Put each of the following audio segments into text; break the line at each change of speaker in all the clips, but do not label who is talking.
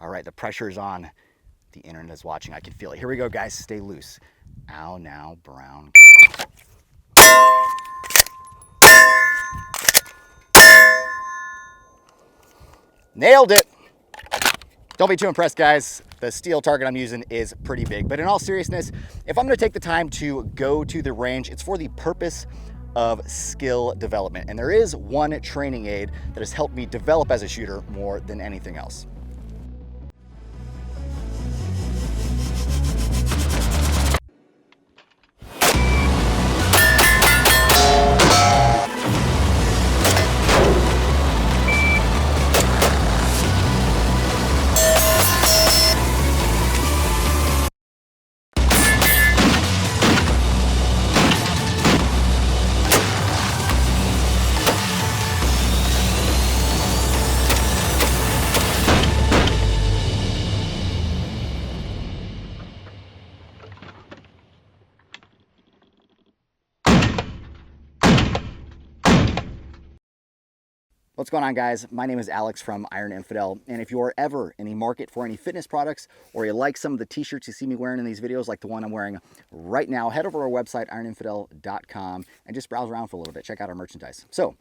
All right, the pressure is on. The internet is watching. I can feel it. Here we go, guys. Stay loose. Ow, now, brown cow. Nailed it. Don't be too impressed, guys. The steel target I'm using is pretty big. But in all seriousness, if I'm gonna take the time to go to the range, it's for the purpose of skill development. And there is one training aid that has helped me develop as a shooter more than anything else. What's going on, guys? My name is Alex from Iron Infidel, and if you are ever in the market for any fitness products, or you like some of the t-shirts you see me wearing in these videos, like the one I'm wearing right now, head over to our website, ironinfidel.com, and just browse around for a little bit. Check out our merchandise. So,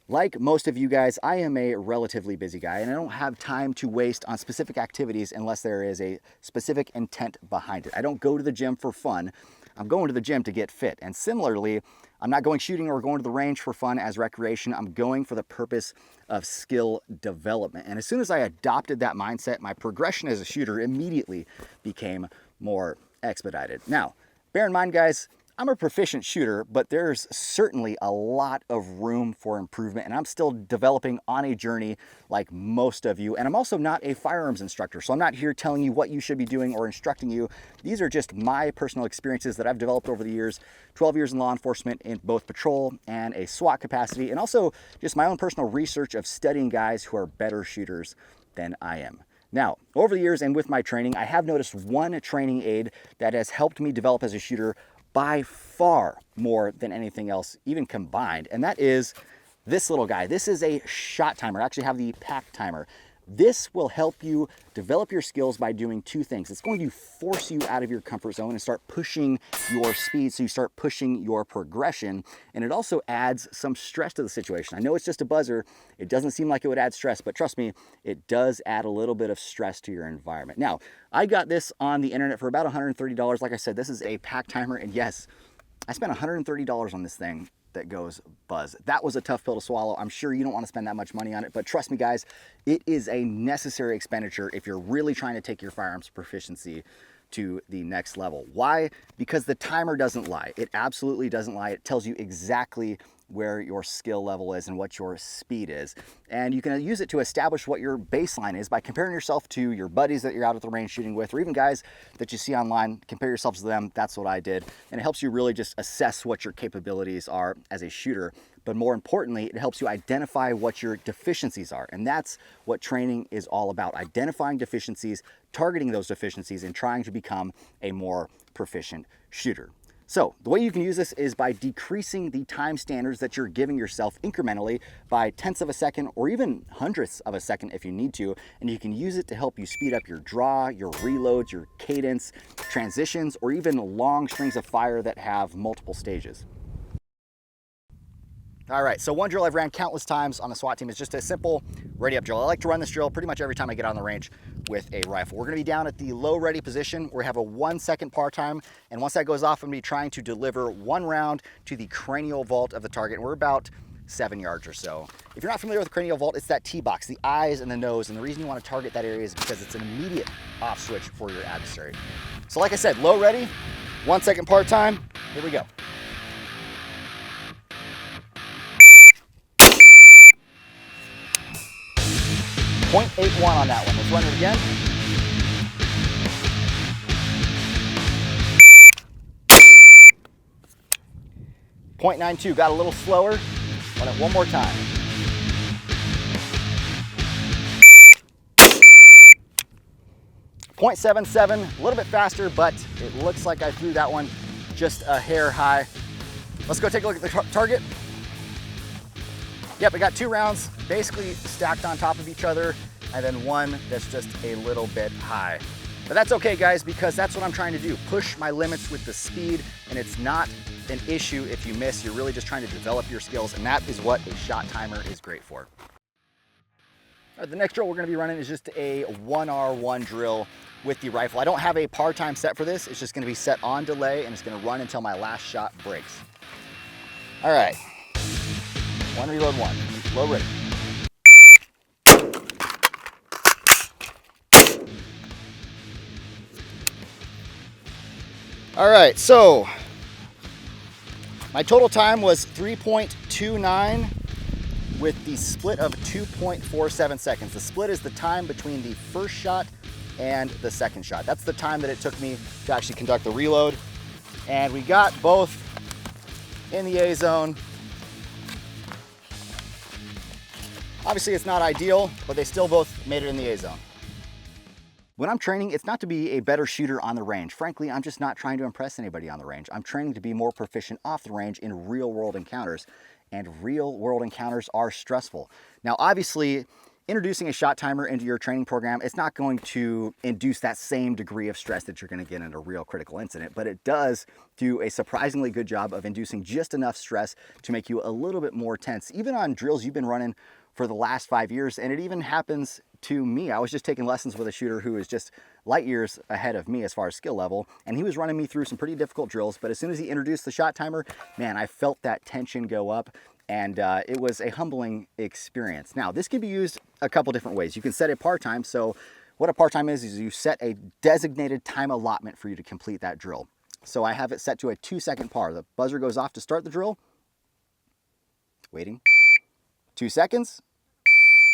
like most of you guys, I am a relatively busy guy, and I don't have time to waste on specific activities unless there is a specific intent behind it. I don't go to the gym for fun. I'm going to the gym to get fit. And similarly, I'm not going shooting or going to the range for fun as recreation. I'm going for the purpose of skill development. And as soon as I adopted that mindset, my progression as a shooter immediately became more expedited. Now, bear in mind, guys, I'm a proficient shooter, but there's certainly a lot of room for improvement, and I'm still developing on a journey like most of you. And I'm also not a firearms instructor, so I'm not here telling you what you should be doing or instructing you. These are just my personal experiences that I've developed over the years, 12 years in law enforcement in both patrol and a SWAT capacity, and also just my own personal research of studying guys who are better shooters than I am. Now, over the years and with my training, I have noticed one training aid that has helped me develop as a shooter by far more than anything else, even combined, and that is this little guy. This is a shot timer. I actually have the pack timer. This will help you develop your skills by doing two things. It's going to force you out of your comfort zone and start pushing your speed, so you start pushing your progression, and it also adds some stress to the situation. I know it's just a buzzer. It doesn't seem like it would add stress, but trust me, it does add a little bit of stress to your environment. Now, I got this on the internet for about $130. Like I said, this is a pack timer, and yes, I spent $130 on this thing that goes buzz. That was a tough pill to swallow. I'm sure you don't want to spend that much money on it, but trust me, guys, it is a necessary expenditure if you're really trying to take your firearms proficiency to the next level. Why? Because the timer doesn't lie. It absolutely doesn't lie. It tells you exactly where your skill level is and what your speed is. And you can use it to establish what your baseline is by comparing yourself to your buddies that you're out at the range shooting with, or even guys that you see online. Compare yourselves to them. That's what I did. And it helps you really just assess what your capabilities are as a shooter. But more importantly, it helps you identify what your deficiencies are. And that's what training is all about. Identifying deficiencies, targeting those deficiencies, and trying to become a more proficient shooter. So the way you can use this is by decreasing the time standards that you're giving yourself incrementally by tenths of a second or even hundredths of a second if you need to. And you can use it to help you speed up your draw, your reloads, your cadence, transitions, or even long strings of fire that have multiple stages. All right, so one drill I've ran countless times on the SWAT team is just a simple ready up drill. I like to run this drill pretty much every time I get on the range with a rifle. We're gonna be down at the low ready position where we have a 1 second par time. And once that goes off, I'm gonna be trying to deliver one round to the cranial vault of the target. And we're about 7 yards or so. If you're not familiar with the cranial vault, it's that T-box, the eyes and the nose. And the reason you wanna target that area is because it's an immediate off switch for your adversary. So like I said, low ready, 1 second par time, here we go. .81 on that one. Let's run it again. .92, got a little slower. Run it one more time. .77, a little bit faster, but it looks like I threw that one just a hair high. Let's go take a look at the target. Yep, I got 2 rounds basically stacked on top of each other, and then one that's just a little bit high. But that's okay, guys, because that's what I'm trying to do. Push my limits with the speed, and it's not an issue if you miss. You're really just trying to develop your skills, and that is what a shot timer is great for. All right, the next drill we're gonna be running is just a 1R1 drill with the rifle. I don't have a par time set for this. It's just gonna be set on delay, and it's gonna run until my last shot breaks. All right, 1 reload 1, low ready. All right, so my total time was 3.29 with the split of 2.47 seconds. The split is the time between the first shot and the second shot. That's the time that it took me to actually conduct the reload. And we got both in the A zone. Obviously it's not ideal, but they still both made it in the A zone. When I'm training, it's not to be a better shooter on the range. Frankly, I'm just not trying to impress anybody on the range. I'm training to be more proficient off the range in real world encounters, and real world encounters are stressful. Now, obviously, introducing a shot timer into your training program, it's not going to induce that same degree of stress that you're going to get in a real critical incident, but it does do a surprisingly good job of inducing just enough stress to make you a little bit more tense, even on drills you've been running for the last 5 years. And it even happens to me. I was just taking lessons with a shooter who is just light years ahead of me as far as skill level, and he was running me through some pretty difficult drills, but as soon as he introduced the shot timer, man, I felt that tension go up, and it was a humbling experience. Now, this can be used a couple different ways. You can set a par time. So what a par time is you set a designated time allotment for you to complete that drill. So I have it set to a 2-second par. The buzzer goes off to start the drill. Waiting. 2 seconds.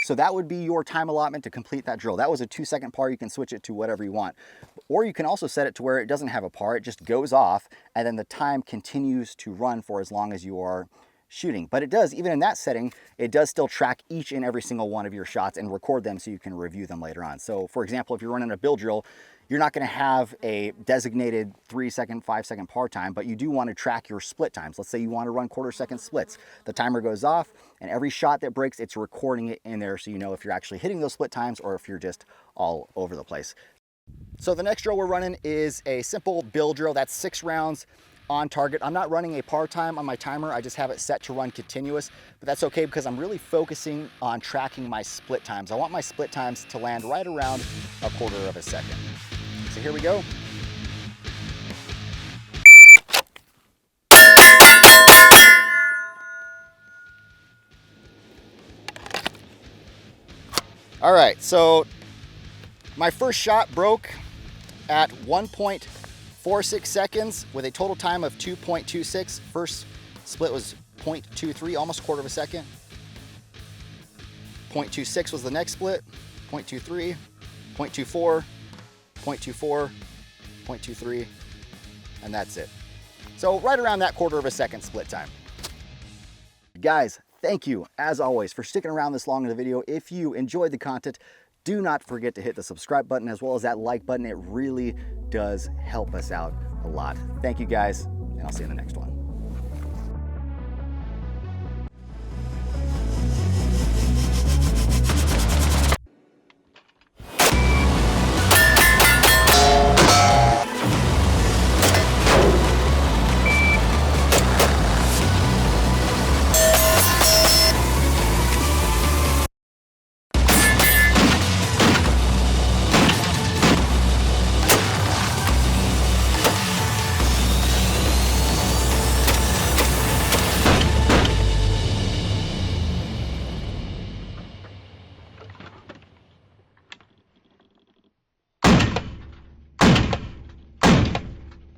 So that would be your time allotment to complete that drill. That was a 2-second par. You can switch it to whatever you want. Or you can also set it to where it doesn't have a par. It just goes off, and then the time continues to run for as long as you are shooting. But it does, even in that setting, it does still track each and every single one of your shots and record them so you can review them later on. So for example, if you're running a bill drill, you're not going to have a designated 3-second, 5-second par time, but you do want to track your split times. Let's say you want to run 1/4 second splits. The timer goes off, and every shot that breaks, it's recording it in there so you know if you're actually hitting those split times or if you're just all over the place. So the next drill we're running is a simple bill drill. That's 6 rounds on target. I'm not running a par time on my timer. I just have it set to run continuous, but that's okay because I'm really focusing on tracking my split times. I want my split times to land right around 1/4 second. So here we go. All right, so my first shot broke at 1.46 seconds with a total time of 2.26. First split was 0.23, almost 1/4 second. 0.26 was the next split, 0.23, 0.24, 0.24, 0.23, and that's it. So right around that 1/4 second split time. Guys, thank you, as always, for sticking around this long in the video. If you enjoyed the content, do not forget to hit the subscribe button as well as that like button. It really does help us out a lot. Thank you, guys, and I'll see you in the next one.